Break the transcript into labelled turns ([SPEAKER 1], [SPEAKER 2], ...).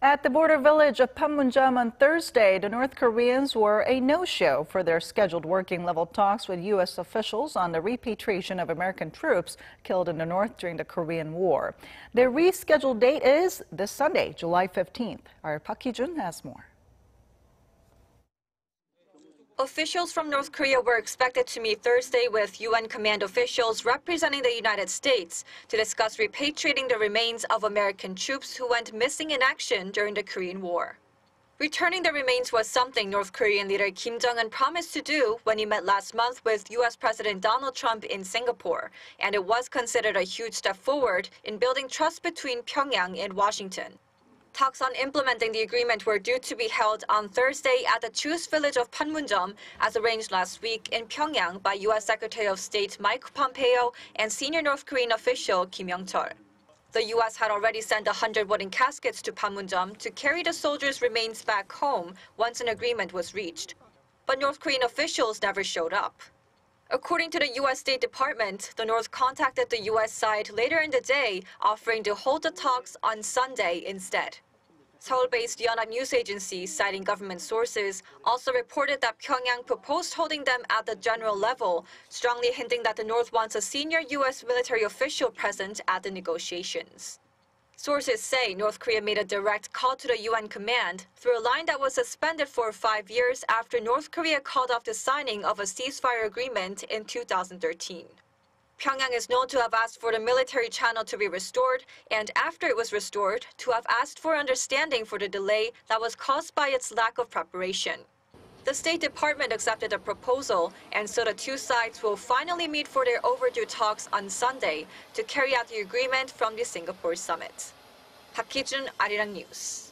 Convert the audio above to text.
[SPEAKER 1] At the border village of Panmunjom on Thursday, the North Koreans were a no-show for their scheduled working-level talks with U.S. officials on the repatriation of American troops killed in the North during the Korean War. Their rescheduled date is this Sunday, July 15th. Our Park Hee-jun has more.
[SPEAKER 2] Officials from North Korea were expected to meet Thursday with UN command officials representing the United States to discuss repatriating the remains of American troops who went missing in action during the Korean War. Returning the remains was something North Korean leader Kim Jong-un promised to do when he met last month with U.S. President Donald Trump in Singapore, and it was considered a huge step forward in building trust between Pyongyang and Washington. Talks on implementing the agreement were due to be held on Thursday at the Jewish village of Panmunjom, as arranged last week in Pyongyang by U.S. Secretary of State Mike Pompeo and senior North Korean official Kim Yong-chol. The U.S. had already sent 100 wooden caskets to Panmunjom to carry the soldiers' remains back home once an agreement was reached. But North Korean officials never showed up. According to the U.S. State Department, the North contacted the U.S. side later in the day, offering to hold the talks on Sunday instead. Seoul-based Yonhap News Agency, citing government sources, also reported that Pyongyang proposed holding them at the general level, strongly hinting that the North wants a senior U.S. military official present at the negotiations. Sources say North Korea made a direct call to the UN command through a line that was suspended for 5 years after North Korea called off the signing of a ceasefire agreement in 2013. Pyongyang is known to have asked for the military channel to be restored, and after it was restored, to have asked for understanding for the delay that was caused by its lack of preparation. The State Department accepted the proposal, and so the two sides will finally meet for their overdue talks on Sunday to carry out the agreement from the Singapore summit. Park Hee-jun, Arirang News.